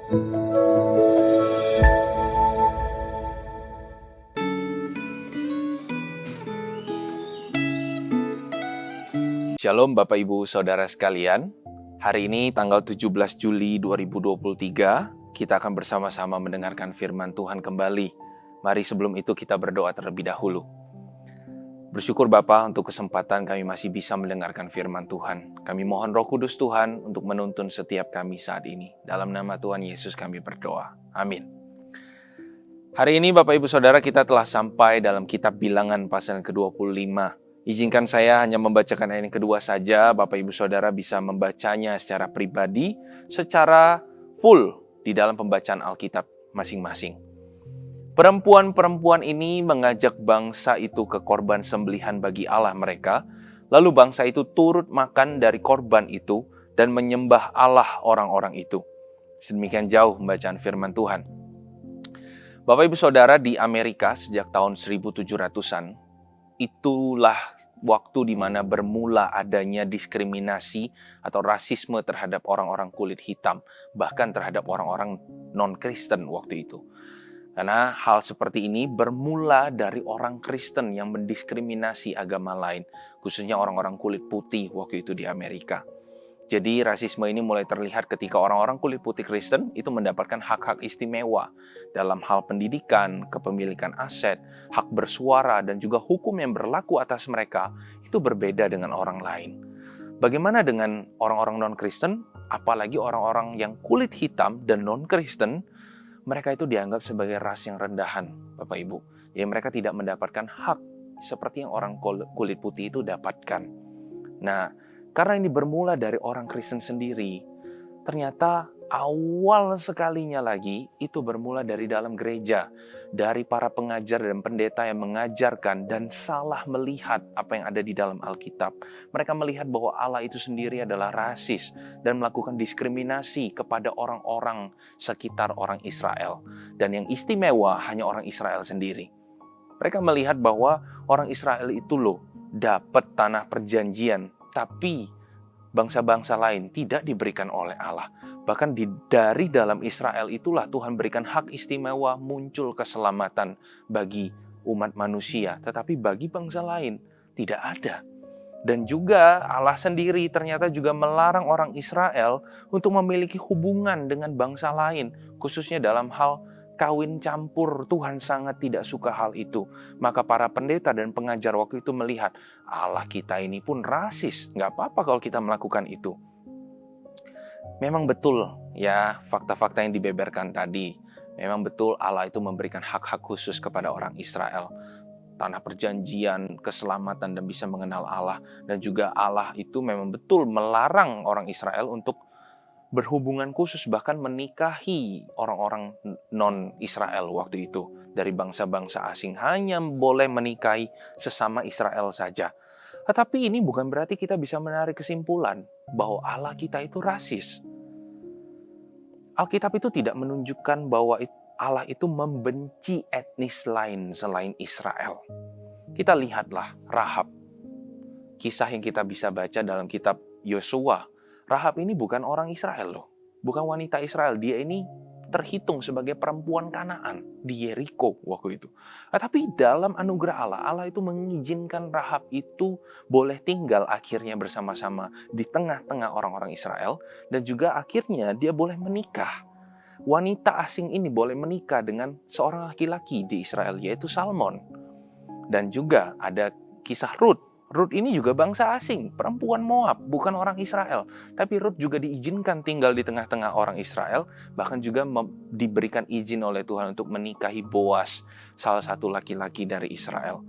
Shalom Bapak Ibu Saudara sekalian. Hari ini tanggal 17 Juli 2023, kita akan bersama-sama mendengarkan firman Tuhan kembali. Mari sebelum itu kita berdoa terlebih dahulu. Bersyukur Bapa untuk kesempatan kami masih bisa mendengarkan firman Tuhan. Kami mohon Roh Kudus Tuhan untuk menuntun setiap kami saat ini. Dalam nama Tuhan Yesus kami berdoa. Amin. Hari ini Bapak Ibu Saudara, kita telah sampai dalam kitab Bilangan pasal ke-25. Izinkan saya hanya membacakan ayat yang kedua saja. Bapak Ibu Saudara bisa membacanya secara pribadi, secara full di dalam pembacaan Alkitab masing-masing. Perempuan-perempuan ini mengajak bangsa itu ke korban sembelihan bagi Allah mereka. Lalu bangsa itu turut makan dari korban itu dan menyembah Allah orang-orang itu. Sedemikian jauh pembacaan firman Tuhan. Bapak Ibu Saudara, di Amerika sejak tahun 1700-an, itulah waktu di mana bermula adanya diskriminasi atau rasisme terhadap orang-orang kulit hitam, bahkan terhadap orang-orang non-Kristen waktu itu. Karena hal seperti ini bermula dari orang Kristen yang mendiskriminasi agama lain, khususnya orang-orang kulit putih waktu itu di Amerika. Jadi rasisme ini mulai terlihat ketika orang-orang kulit putih Kristen itu mendapatkan hak-hak istimewa dalam hal pendidikan, kepemilikan aset, hak bersuara, dan juga hukum yang berlaku atas mereka itu berbeda dengan orang lain. Bagaimana dengan orang-orang non-Kristen, apalagi orang-orang yang kulit hitam dan non-Kristen, mereka itu dianggap sebagai ras yang rendahan, Bapak Ibu. Jadi mereka tidak mendapatkan hak seperti yang orang kulit putih itu dapatkan. Nah, karena ini bermula dari orang Kristen sendiri, ternyata awal sekalinya lagi itu bermula dari dalam gereja, dari para pengajar dan pendeta yang mengajarkan dan salah melihat apa yang ada di dalam Alkitab. Mereka melihat bahwa Allah itu sendiri adalah rasis dan melakukan diskriminasi kepada orang-orang sekitar orang Israel. Dan yang istimewa hanya orang Israel sendiri. Mereka melihat bahwa orang Israel itu dapat tanah perjanjian, tapi bangsa-bangsa lain tidak diberikan oleh Allah. Bahkan dari dalam Israel itulah Tuhan berikan hak istimewa muncul keselamatan bagi umat manusia. Tetapi bagi bangsa lain tidak ada. Dan juga Allah sendiri ternyata juga melarang orang Israel untuk memiliki hubungan dengan bangsa lain. Khususnya dalam hal kawin campur. Tuhan sangat tidak suka hal itu. Maka para pendeta dan pengajar waktu itu melihat Allah kita ini pun rasis. Nggak apa-apa kalau kita melakukan itu. Memang betul ya fakta-fakta yang dibeberkan tadi. Memang betul Allah itu memberikan hak-hak khusus kepada orang Israel. Tanah perjanjian, keselamatan, dan bisa mengenal Allah. Dan juga Allah itu memang betul melarang orang Israel untuk berhubungan khusus, bahkan menikahi orang-orang non-Israel waktu itu. Dari bangsa-bangsa asing hanya boleh menikahi sesama Israel saja. Tetapi ini bukan berarti kita bisa menarik kesimpulan bahwa Allah kita itu rasis. Alkitab itu tidak menunjukkan bahwa Allah itu membenci etnis lain selain Israel. Kita lihatlah Rahab. Kisah yang kita bisa baca dalam kitab Yosua. Rahab ini bukan orang Israel bukan wanita Israel. Dia ini terhitung sebagai perempuan Kanaan di Yeriko waktu itu. Tapi dalam anugerah Allah, Allah itu mengizinkan Rahab itu boleh tinggal akhirnya bersama-sama di tengah-tengah orang-orang Israel. Dan juga akhirnya dia boleh menikah. Wanita asing ini boleh menikah dengan seorang laki-laki di Israel, yaitu Salmon. Dan juga ada kisah Rut. Rut ini juga bangsa asing, perempuan Moab, bukan orang Israel. Tapi Rut juga diizinkan tinggal di tengah-tengah orang Israel, bahkan juga diberikan izin oleh Tuhan untuk menikahi Boas, salah satu laki-laki dari Israel.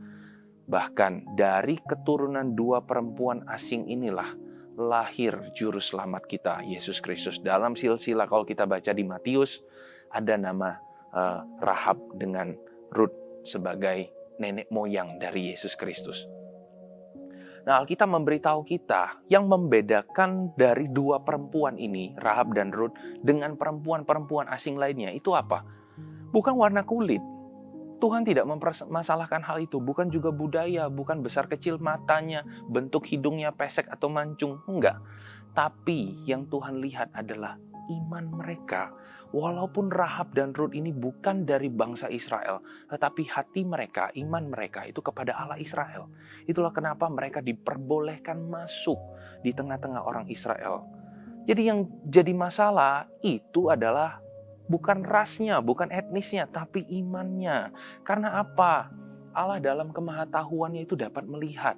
Bahkan dari keturunan dua perempuan asing inilah lahir juru selamat kita, Yesus Kristus. Dalam silsilah kalau kita baca di Matius, ada nama Rahab dengan Rut sebagai nenek moyang dari Yesus Kristus. Nah, Alkitab memberitahu kita yang membedakan dari dua perempuan ini, Rahab dan Rut, dengan perempuan-perempuan asing lainnya, itu apa? Bukan warna kulit. Tuhan tidak mempermasalahkan hal itu. Bukan juga budaya, bukan besar kecil matanya, bentuk hidungnya pesek atau mancung. Enggak. Tapi yang Tuhan lihat adalah iman mereka. Walaupun Rahab dan Rut ini bukan dari bangsa Israel, tetapi hati mereka, iman mereka itu kepada Allah Israel. Itulah kenapa mereka diperbolehkan masuk di tengah-tengah orang Israel. Jadi yang jadi masalah itu adalah bukan rasnya, bukan etnisnya, tapi imannya. Karena apa? Allah dalam kemahatauannya itu dapat melihat.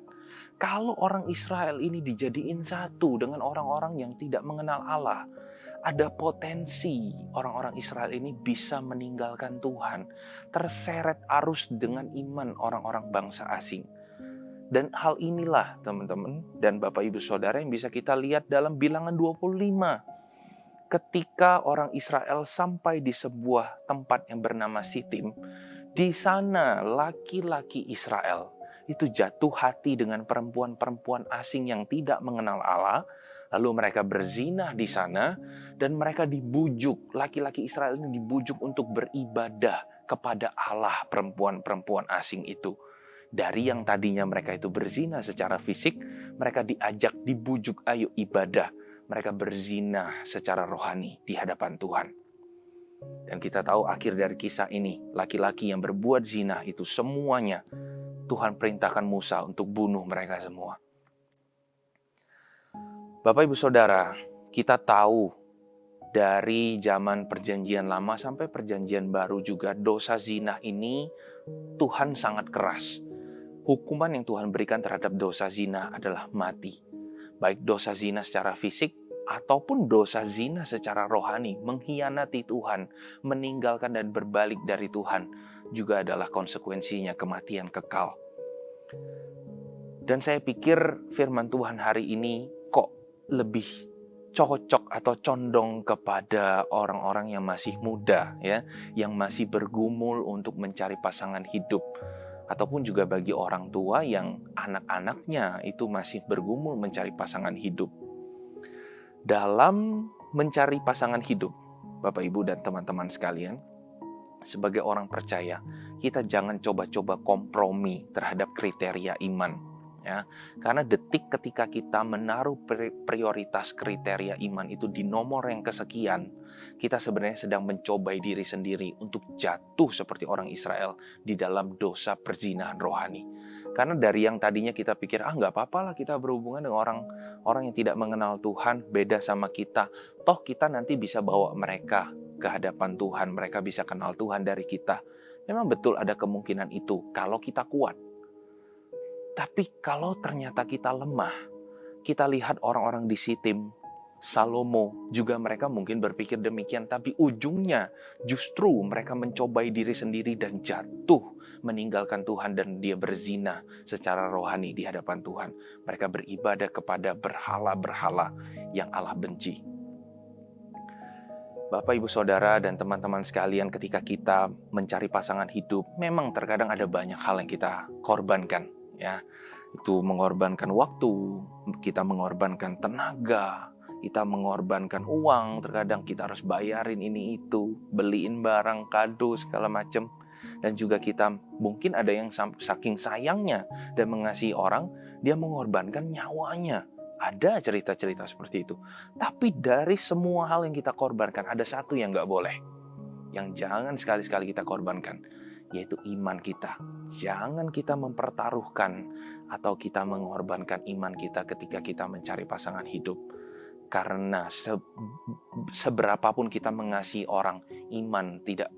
Kalau orang Israel ini dijadiin satu dengan orang-orang yang tidak mengenal Allah, ada potensi orang-orang Israel ini bisa meninggalkan Tuhan, terseret arus dengan iman orang-orang bangsa asing. Dan hal inilah teman-teman dan Bapak Ibu Saudara yang bisa kita lihat dalam Bilangan 25. Ketika orang Israel sampai di sebuah tempat yang bernama Sitim, di sana laki-laki Israel itu jatuh hati dengan perempuan-perempuan asing yang tidak mengenal Allah. Lalu mereka berzina di sana dan mereka dibujuk, laki-laki Israel ini dibujuk untuk beribadah kepada Allah perempuan-perempuan asing itu. Dari yang tadinya mereka itu berzina secara fisik, mereka diajak, dibujuk, ayo ibadah. Mereka berzina secara rohani di hadapan Tuhan. Dan kita tahu akhir dari kisah ini, laki-laki yang berbuat zina itu semuanya Tuhan perintahkan Musa untuk bunuh mereka semua. Bapak Ibu Saudara, kita tahu dari zaman perjanjian lama sampai perjanjian baru juga dosa zina ini Tuhan sangat keras. Hukuman yang Tuhan berikan terhadap dosa zina adalah mati. Baik dosa zina secara fisik ataupun dosa zina secara rohani, mengkhianati Tuhan, meninggalkan dan berbalik dari Tuhan, juga adalah konsekuensinya kematian kekal. Dan saya pikir firman Tuhan hari ini kok lebih cocok atau condong kepada orang-orang yang masih muda, ya, yang masih bergumul untuk mencari pasangan hidup, ataupun juga bagi orang tua yang anak-anaknya itu masih bergumul mencari pasangan hidup. Dalam mencari pasangan hidup, Bapak Ibu dan teman-teman sekalian, sebagai orang percaya, kita jangan coba-coba kompromi terhadap kriteria iman. Ya, karena detik ketika kita menaruh prioritas kriteria iman itu di nomor yang kesekian, kita sebenarnya sedang mencobai diri sendiri untuk jatuh seperti orang Israel di dalam dosa perzinahan rohani. Karena dari yang tadinya kita pikir, nggak apa-apa lah kita berhubungan dengan orang yang tidak mengenal Tuhan, beda sama kita. Toh kita nanti bisa bawa mereka ke hadapan Tuhan, mereka bisa kenal Tuhan dari kita. Memang betul ada kemungkinan itu kalau kita kuat. Tapi kalau ternyata kita lemah, kita lihat orang-orang di Sitim, Salomo, juga mereka mungkin berpikir demikian, tapi ujungnya justru mereka mencobai diri sendiri dan jatuh meninggalkan Tuhan dan dia berzina secara rohani di hadapan Tuhan. Mereka beribadah kepada berhala-berhala yang Allah benci. Bapak, Ibu, Saudara, dan teman-teman sekalian, ketika kita mencari pasangan hidup, memang terkadang ada banyak hal yang kita korbankan. Ya, itu mengorbankan waktu, kita mengorbankan tenaga, kita mengorbankan uang, terkadang kita harus bayarin ini itu, beliin barang, kado, segala macam. Dan juga kita mungkin ada yang saking sayangnya dan mengasihi orang, dia mengorbankan nyawanya. Ada cerita-cerita seperti itu. Tapi dari semua hal yang kita korbankan, ada satu yang gak boleh, yang jangan sekali-sekali kita korbankan, yaitu iman kita. Jangan kita mempertaruhkan atau kita mengorbankan iman kita ketika kita mencari pasangan hidup. Karena seberapapun kita mengasihi orang, iman tidak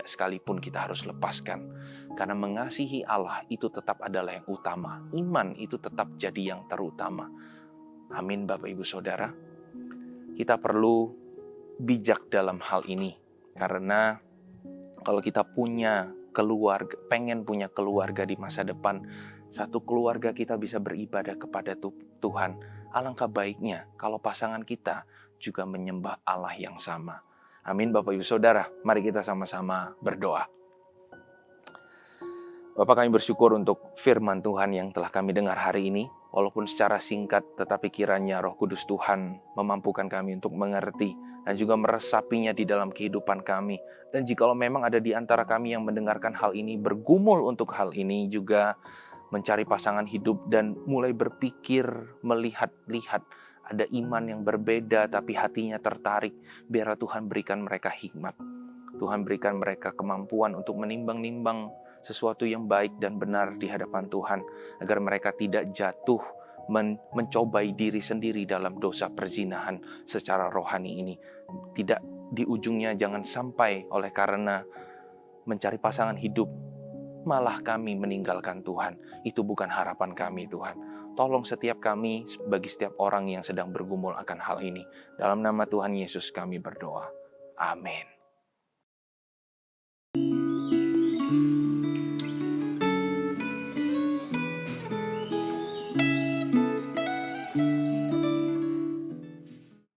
sekalipun kita harus lepaskan. Karena mengasihi Allah itu tetap adalah yang utama. Iman itu tetap jadi yang terutama. Amin, Bapak Ibu Saudara. Kita perlu bijak dalam hal ini. Karena kalau kita punya keluarga, pengen punya keluarga di masa depan, satu keluarga kita bisa beribadah kepada Tuhan, alangkah baiknya kalau pasangan kita juga menyembah Allah yang sama. Amin, Bapak Ibu Saudara. Mari kita sama-sama berdoa. Bapak, kami bersyukur untuk firman Tuhan yang telah kami dengar hari ini. Walaupun secara singkat, tetapi kiranya Roh Kudus Tuhan memampukan kami untuk mengerti dan juga meresapinya di dalam kehidupan kami. Dan jikalau memang ada di antara kami yang mendengarkan hal ini, bergumul untuk hal ini, juga mencari pasangan hidup dan mulai berpikir, melihat-lihat ada iman yang berbeda tapi hatinya tertarik. Biarlah Tuhan berikan mereka hikmat. Tuhan berikan mereka kemampuan untuk menimbang-nimbang sesuatu yang baik dan benar di hadapan Tuhan, agar mereka tidak jatuh mencobai diri sendiri dalam dosa perzinahan secara rohani ini. Tidak, di ujungnya jangan sampai oleh karena mencari pasangan hidup malah kami meninggalkan Tuhan. Itu bukan harapan kami, Tuhan. Tolong setiap kami, bagi setiap orang yang sedang bergumul akan hal ini. Dalam nama Tuhan Yesus kami berdoa. Amin.